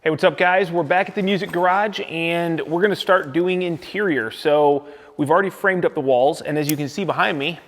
Hey, what's up guys? We're back at the Music Garage and we're gonna start doing interior. So we've already framed up the walls, and as you can see behind me,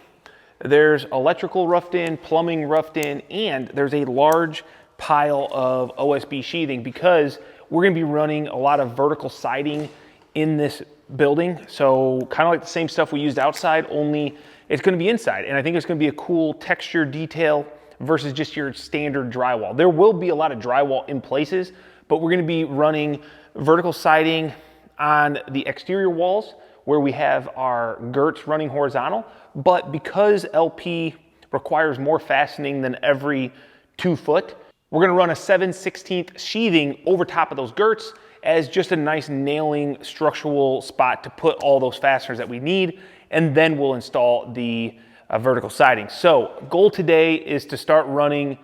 there's electrical roughed in, plumbing roughed in, and there's a large pile of OSB sheathing because we're gonna be running a lot of vertical siding in this building. So kind of like the same stuff we used outside, only it's gonna be inside. And I think it's gonna be a cool texture detail versus just your standard drywall. There will be a lot of drywall in places, but we're gonna be running vertical siding on the exterior walls where we have our girts running horizontal. But because LP requires more fastening than every 2 foot, we're gonna run a 7/16 sheathing over top of those girts as just a nice nailing structural spot to put all those fasteners that we need, and then we'll install the vertical siding. So goal today is to start running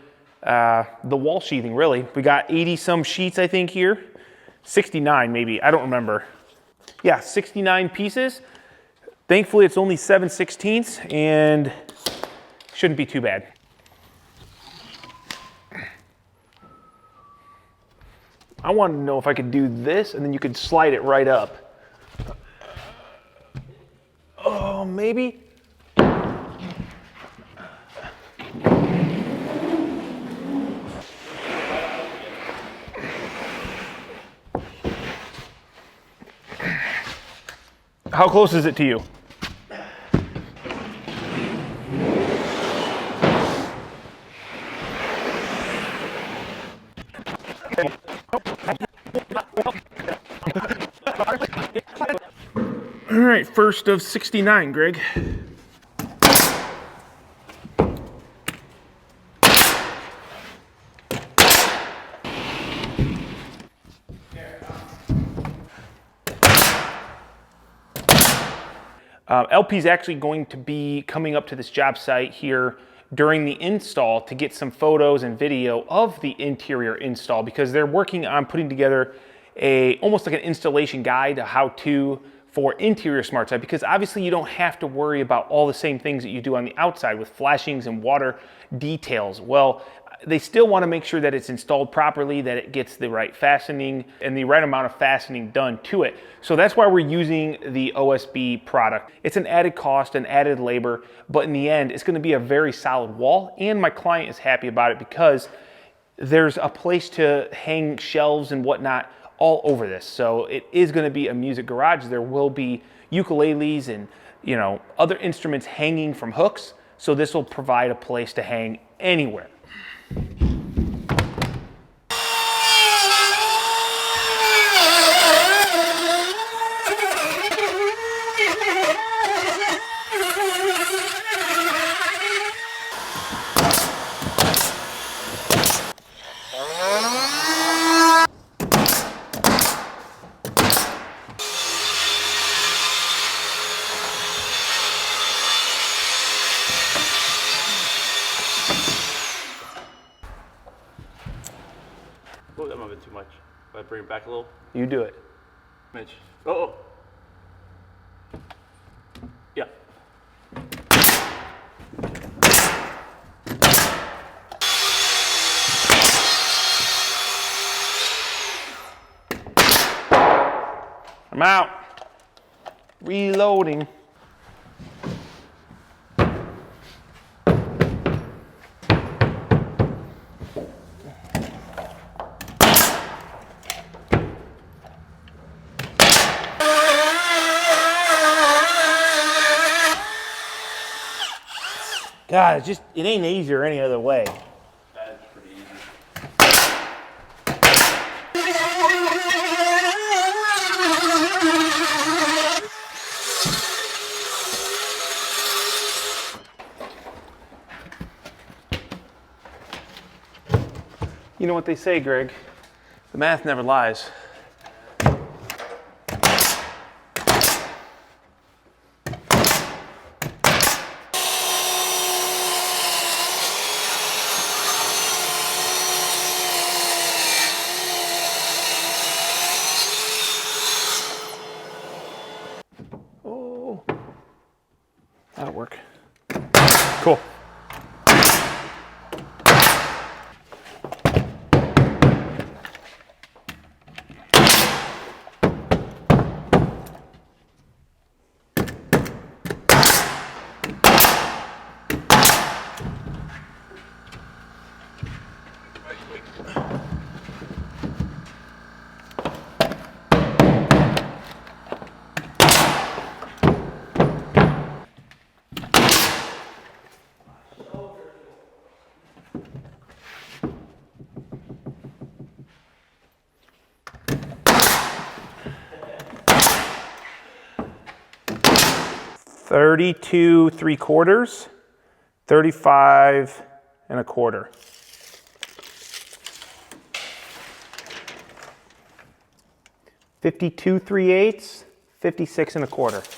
the wall sheathing. Really, we got 80 some sheets I think here, 69 maybe, I don't remember. Yeah, 69 pieces. Thankfully it's only 7/16 and shouldn't be too bad. I wanted to know if I could do this and then you could slide it right up. Oh, maybe. How close is it to you? All right, first of 69, Greg. LP is actually going to be coming up to this job site here during the install to get some photos and video of the interior install, because they're working on putting together almost like an installation guide, a how-to for interior Smartside, because obviously you don't have to worry about all the same things that you do on the outside with flashings and water details. Well, they still want to make sure that it's installed properly, that it gets the right fastening and the right amount of fastening done to it. So that's why we're using the OSB product. It's an added cost and added labor, but in the end, it's going to be a very solid wall. And my client is happy about it because there's a place to hang shelves and whatnot all over this. So it is going to be a music garage. There will be ukuleles and, you know, other instruments hanging from hooks. So this will provide a place to hang anywhere. Oh, that might have been too much. If I bring it back a little? You do it. Mitch. Oh. Yeah. I'm out. Reloading. God, it ain't easier any other way. That's pretty easy. You know what they say, Greg? The math never lies. Oh, that'll work. Cool. 32 3/4, 35 1/4. $52 3/8, 56 1/4.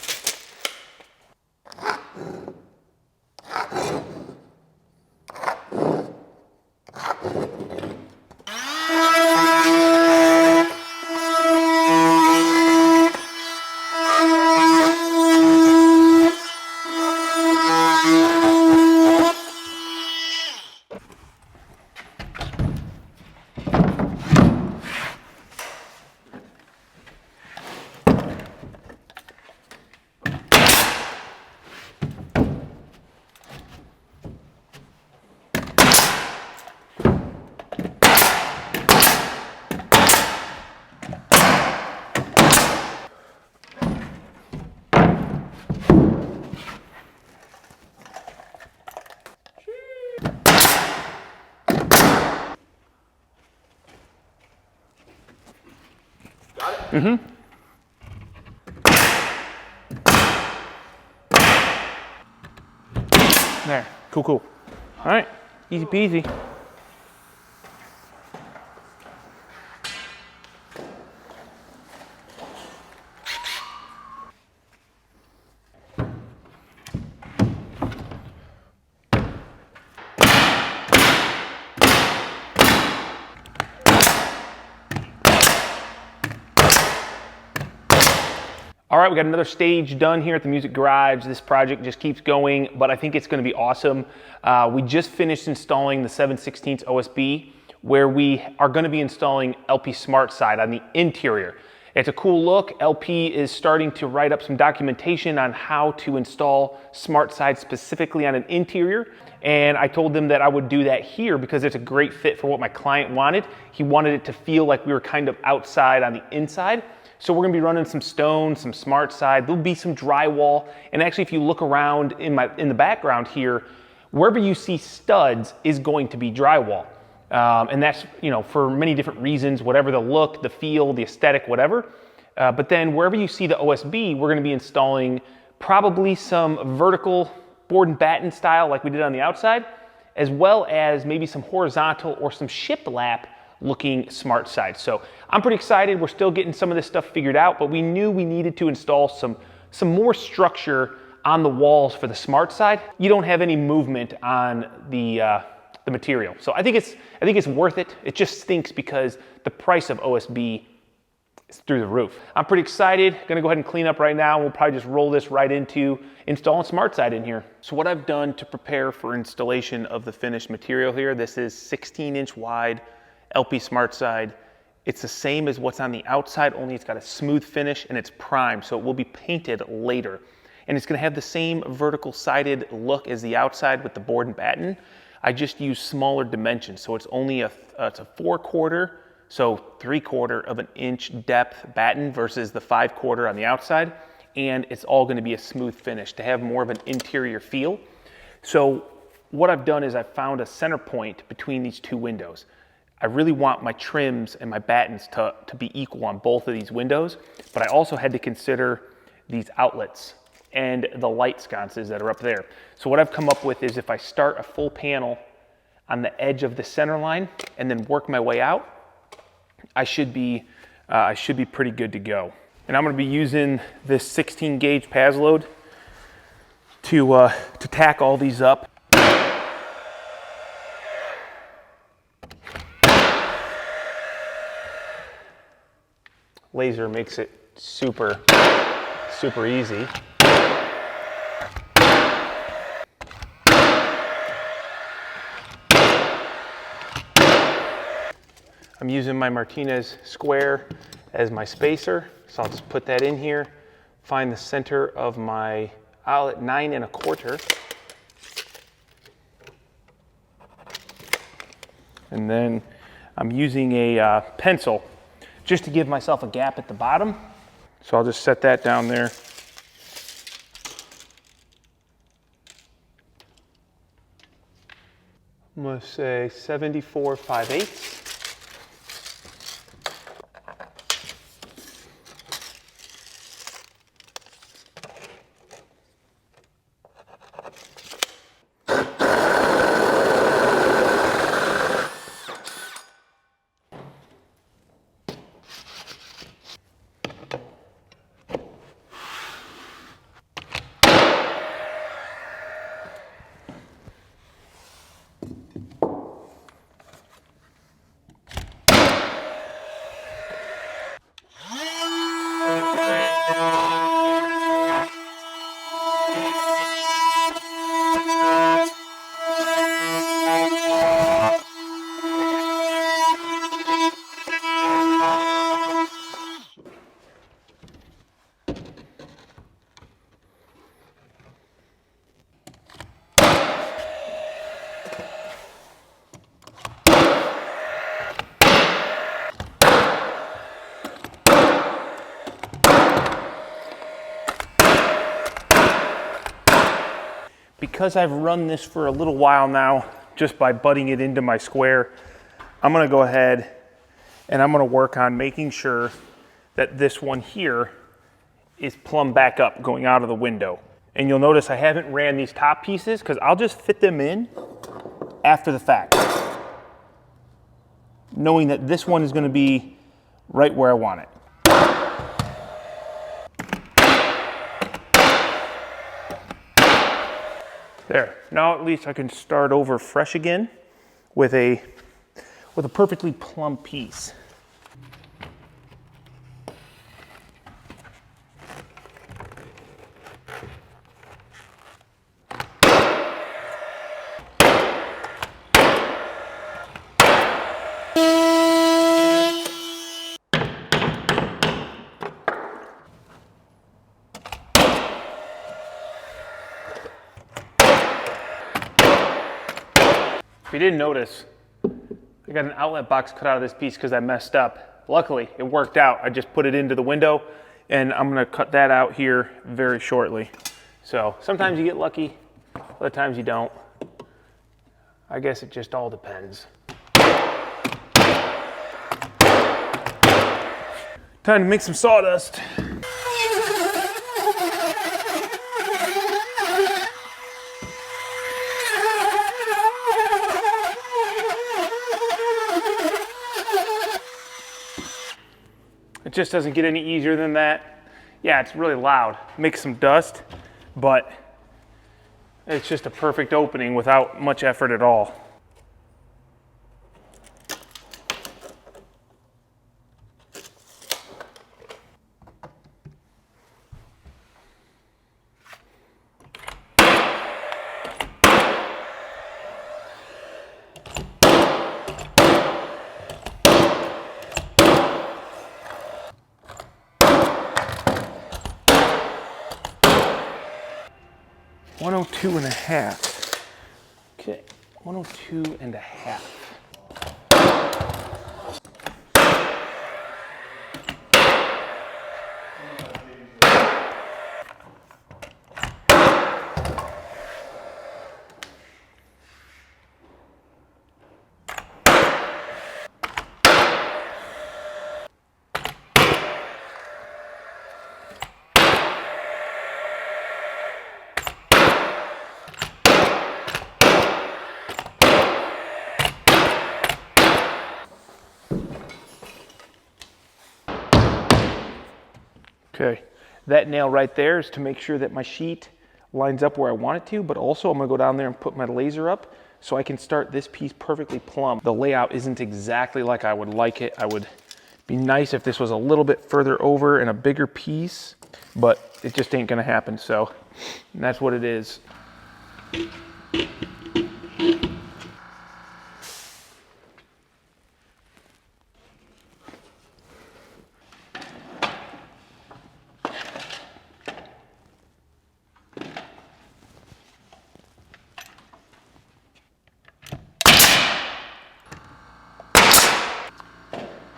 Mm-hmm. There, cool, cool. All right, easy peasy. All right, we got another stage done here at the Music Garage. This project just keeps going, but I think it's gonna be awesome. We just finished installing the 7/16 OSB, where we are gonna be installing LP Smartside on the interior. It's a cool look. LP is starting to write up some documentation on how to install Smartside specifically on an interior. And I told them that I would do that here because it's a great fit for what my client wanted. He wanted it to feel like we were kind of outside on the inside. So we're gonna be running some stone, some Smartside, there'll be some drywall. And actually, if you look around in the background here, wherever you see studs is going to be drywall. And that's, you know, for many different reasons, whatever the look, the feel, the aesthetic, whatever. But then wherever you see the OSB, we're gonna be installing probably some vertical board and batten style like we did on the outside, as well as maybe some horizontal or some shiplap looking Smartside. So I'm pretty excited. We're still getting some of this stuff figured out, but we knew we needed to install some more structure on the walls for the Smartside. You don't have any movement on the material. So I think it's worth it. It just stinks because the price of OSB is through the roof. I'm pretty excited. Gonna go ahead and clean up right now. We'll probably just roll this right into installing Smartside in here. So what I've done to prepare for installation of the finished material here, this is 16-inch wide LP Smartside. It's the same as what's on the outside, only it's got a smooth finish and it's primed, so it will be painted later. And it's gonna have the same vertical sided look as the outside with the board and batten. I just use smaller dimensions, so it's only it's a 4/4, so 3/4 of an inch depth batten versus the 5/4 on the outside. And it's all gonna be a smooth finish to have more of an interior feel. So what I've done is I've found a center point between these two windows. I really want my trims and my battens to be equal on both of these windows, but I also had to consider these outlets and the light sconces that are up there. So what I've come up with is if I start a full panel on the edge of the center line and then work my way out, I should be pretty good to go. And I'm gonna be using this 16 gauge PAS load to tack all these up. Laser makes it super easy. I'm using my Martinez square as my spacer, so I'll just put that in here, find the center of my outlet 9 1/4, and then I'm using a pencil just to give myself a gap at the bottom. So I'll just set that down there. I'm gonna say 74 5/8. Because I've run this for a little while now, just by butting it into my square, I'm gonna go ahead and I'm gonna work on making sure that this one here is plumb back up going out of the window. And you'll notice I haven't ran these top pieces because I'll just fit them in after the fact, knowing that this one is gonna be right where I want it. There, now at least I can start over fresh again with a perfectly plumb piece. If you didn't notice, I got an outlet box cut out of this piece because I messed up. Luckily, it worked out. I just put it into the window, and I'm gonna cut that out here very shortly. So sometimes you get lucky, other times you don't. I guess it just all depends. Time to make some sawdust. It just doesn't get any easier than that. Yeah, it's really loud. Makes some dust, but it's just a perfect opening without much effort at all. $102.5. Okay, 102.5. Okay, that nail right there is to make sure that my sheet lines up where I want it to, but also I'm gonna go down there and put my laser up so I can start this piece perfectly plumb. The layout isn't exactly like I would like it. I would be nice if this was a little bit further over and a bigger piece, but it just ain't gonna happen, so that's what it is.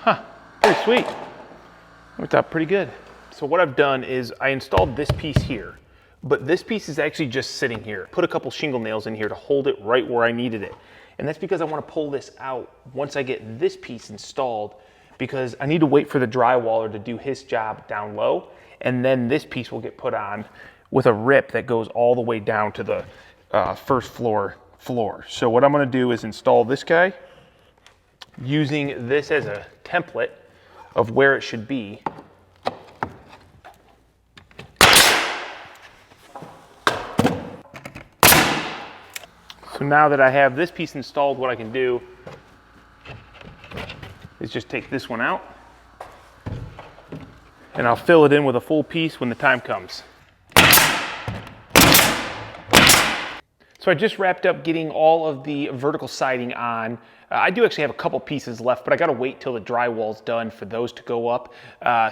Huh, pretty sweet. Worked out pretty good. So what I've done is I installed this piece here, but this piece is actually just sitting here. Put a couple shingle nails in here to hold it right where I needed it. And that's because I want to pull this out once I get this piece installed, because I need to wait for the drywaller to do his job down low, and then this piece will get put on with a rip that goes all the way down to the first floor. So what I'm going to do is install this guy using this as a template of where it should be. So now that I have this piece installed, what I can do is just take this one out, and I'll fill it in with a full piece when the time comes. So I just wrapped up getting all of the vertical siding on. I do actually have a couple pieces left, but I gotta wait till the drywall's done for those to go up.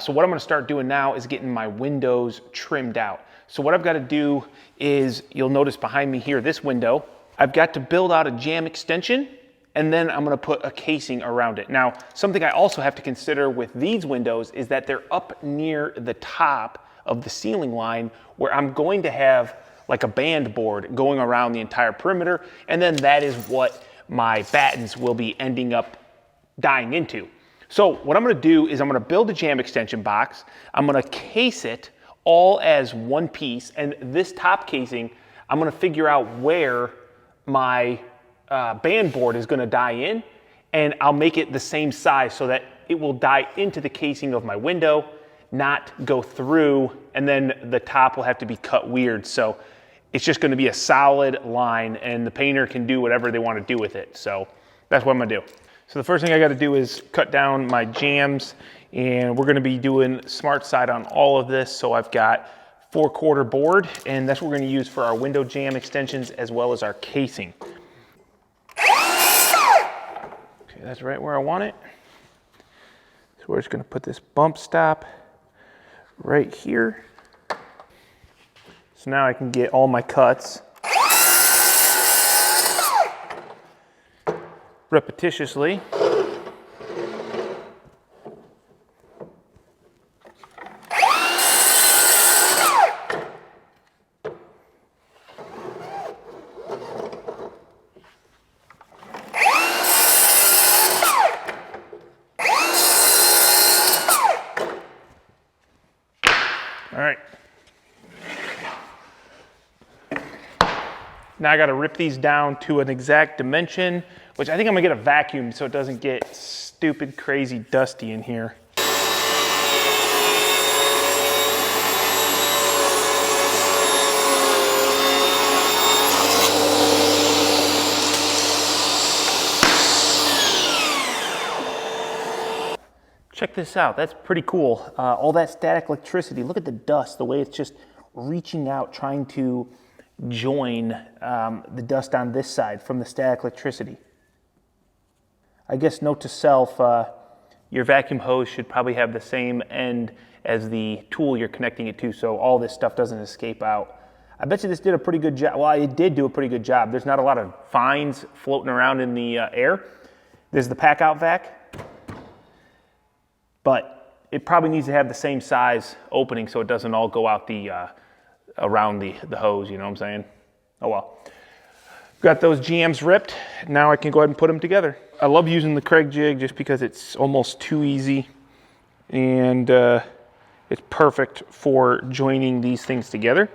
So what I'm gonna start doing now is getting my windows trimmed out. So what I've gotta do is, you'll notice behind me here, this window, I've got to build out a jamb extension, and then I'm gonna put a casing around it. Now, something I also have to consider with these windows is that they're up near the top of the ceiling line, where I'm going to have like a band board going around the entire perimeter, and then that is what my battens will be ending up dying into. So what I'm gonna do is I'm gonna build a jamb extension box. I'm gonna case it all as one piece, and this top casing, I'm gonna figure out where my band board is gonna die in, and I'll make it the same size so that it will die into the casing of my window, not go through, and then the top will have to be cut weird. So it's just gonna be a solid line, and the painter can do whatever they wanna do with it. So that's what I'm gonna do. So the first thing I gotta do is cut down my jambs, and we're gonna be doing Smartside on all of this. So I've got 4/4 board, and that's what we're gonna use for our window jamb extensions as well as our casing. Okay, that's right where I want it. So we're just gonna put this bump stop right here. So now I can get all my cuts repetitiously. All right. Now I got to rip these down to an exact dimension, which I think I'm gonna get a vacuum so it doesn't get stupid, crazy dusty in here. Check this out, that's pretty cool. All that static electricity, look at the dust, the way it's just reaching out, trying to join the dust on this side from the static electricity. I guess note to self, your vacuum hose should probably have the same end as the tool you're connecting it to, so all this stuff doesn't escape out. I bet you this did a pretty good job. Well, it did do a pretty good job. There's not a lot of fines floating around in the air. There's the pack out vac, but it probably needs to have the same size opening so it doesn't all go out the around the hose, you know what I'm saying? Oh well. Got those jambs ripped. Now I can go ahead and put them together. I love using the Kreg Jig just because it's almost too easy, and it's perfect for joining these things together.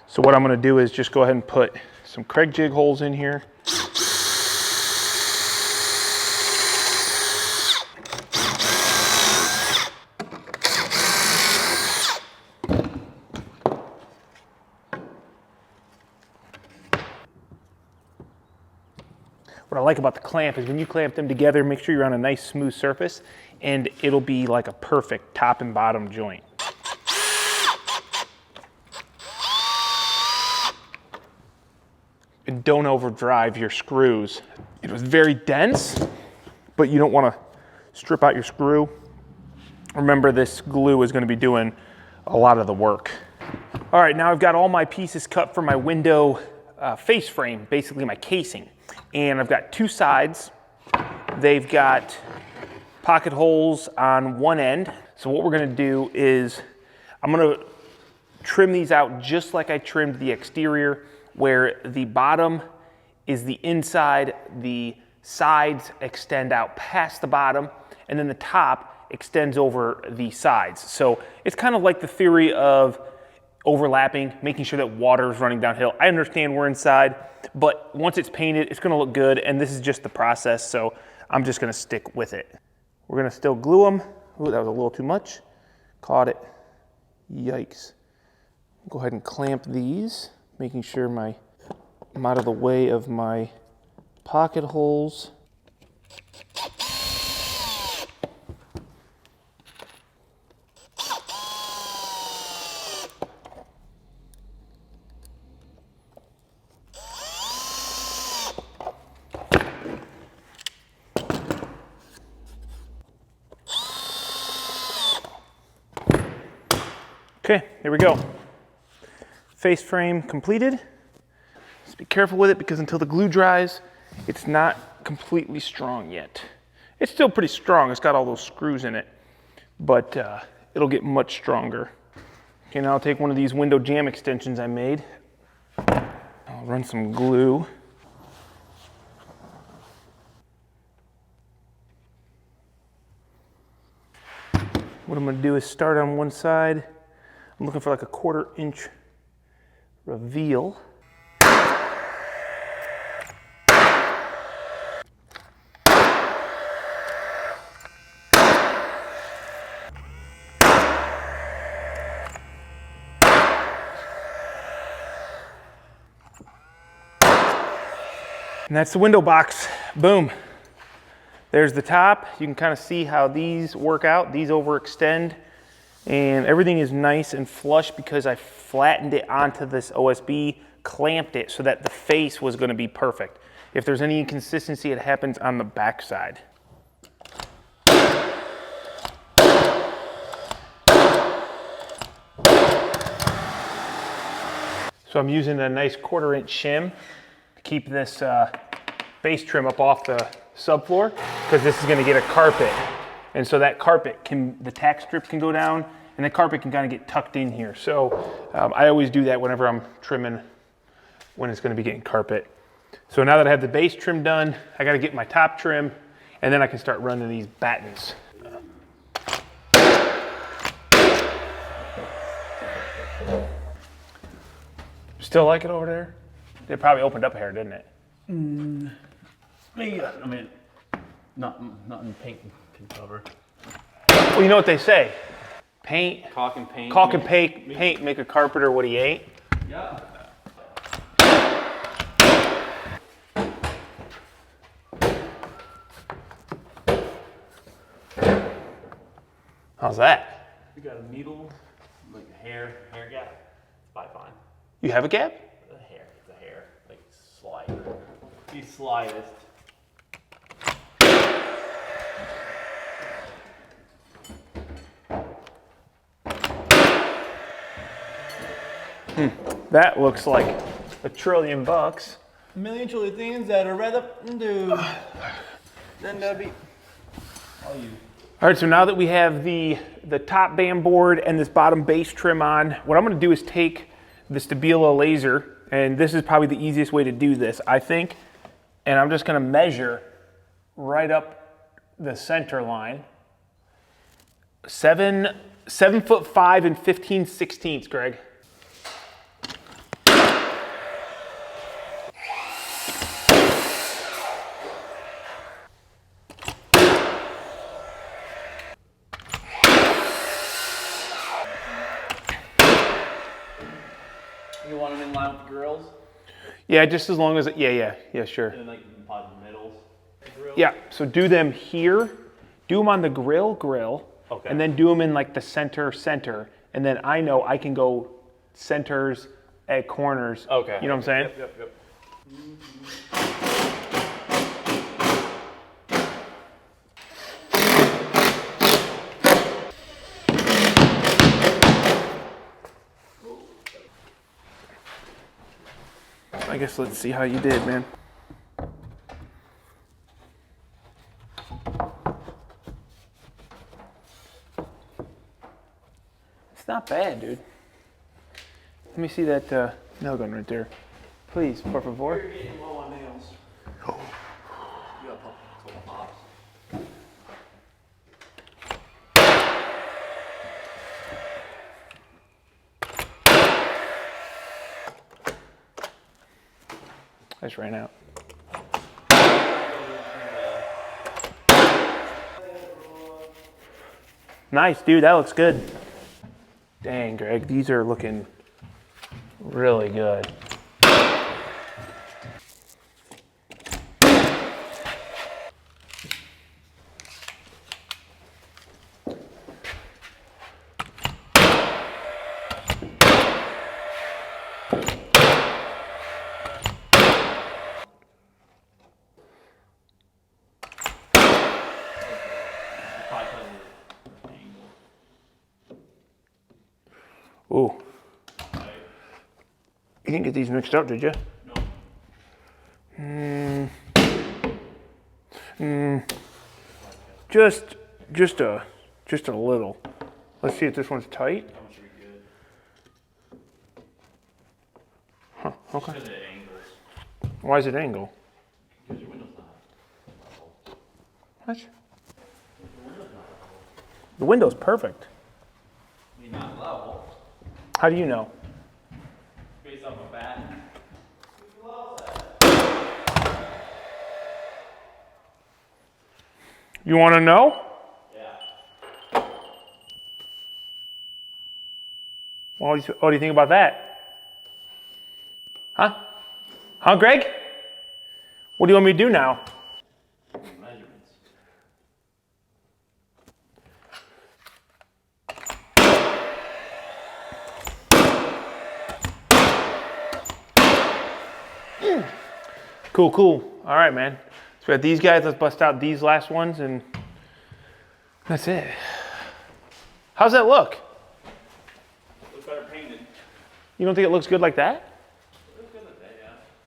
So what I'm gonna do is just go ahead and put some Kreg Jig holes in here. What I like about the clamp is when you clamp them together, make sure you're on a nice smooth surface, and it'll be like a perfect top and bottom joint. And don't overdrive your screws. It was very dense, but you don't want to strip out your screw. Remember, this glue is going to be doing a lot of the work. All right, now I've got all my pieces cut for my window face frame, basically my casing. And I've got two sides. They've got pocket holes on one end. So what we're gonna do is I'm gonna trim these out just like I trimmed the exterior, where the bottom is the inside, the sides extend out past the bottom, and then the top extends over the sides. So it's kind of like the theory of overlapping, making sure that water is running downhill. I understand we're inside, but once it's painted, it's gonna look good, and this is just the process, so I'm just gonna stick with it. We're gonna still glue them. Ooh, that was a little too much. Caught it. Yikes. Go ahead and clamp these, making sure I'm out of the way of my pocket holes. Okay, here we go. Face frame completed. Just be careful with it because until the glue dries, it's not completely strong yet. It's still pretty strong. It's got all those screws in it, but it'll get much stronger. Okay, now I'll take one of these window jamb extensions I made, I'll run some glue. What I'm gonna do is start on one side. I'm looking for like a 1/4 inch reveal. And that's the window box. Boom. There's the top. You can kind of see how these work out. These overextend, and everything is nice and flush because I flattened it onto this OSB, clamped it so that the face was going to be perfect. If there's any inconsistency, it happens on the back side. So I'm using a nice 1/4 inch shim to keep this base trim up off the subfloor, because this is going to get a carpet, and so that carpet can, the tack strip can go down, and the carpet can kind of get tucked in here. So I always do that whenever I'm trimming when it's going to be getting carpet. So now that I have the base trim done, I got to get my top trim, and then I can start running these battens. Still like it over there? It probably opened up a hair, didn't it? Yeah, I mean, nothing paint can cover. Well, you know what they say? Paint, Caulk and paint. caulk and paint make a carpenter what he ain't. Yeah. How's that? We got a needle, like a hair gap. It's probably fine. You have a gap? It's a hair, like slide. The slightest. That looks like $1 trillion. A million trillion things that are rather do. Then that'd be all you. All right, so now that we have the top band board and this bottom base trim on, what I'm gonna do is take the Stabilo laser, and this is probably the easiest way to do this, I think, and I'm just gonna measure right up the center line. 7'5" and 15/16, Greg. You want them in line with the grills? Yeah, just as long as, yeah, sure. And like probably the middles. Yeah, so do them here, do them on the grill, Okay. and then do them in like the center, and then I know I can go centers at corners. Okay. You know what I'm saying? Yep. I guess let's see how you did, man. It's not bad, dude. Let me see that nail gun right there. Please, por favor. You're getting low on nails. Oh. You got a couple pops. I just ran out. Nice, dude, that looks good. Dang, Greg, these are looking really good. Ooh. You didn't get these mixed up, did you? No. Just a little. Let's see if this one's tight. That one should be good. Huh, okay. Because it angles. Why is it angle? Because your window's not. What? Your window's not level. The window's perfect. I mean, not level. How do you know? Based off a bat. You want to know? Yeah. What do you think about that? Huh? Huh, Greg? What do you want me to do now? Measurements. Cool, cool. All right, man. So we got these guys. Let's bust out these last ones, and that's it. How's that look? Looks better painted. You don't think it looks good like that?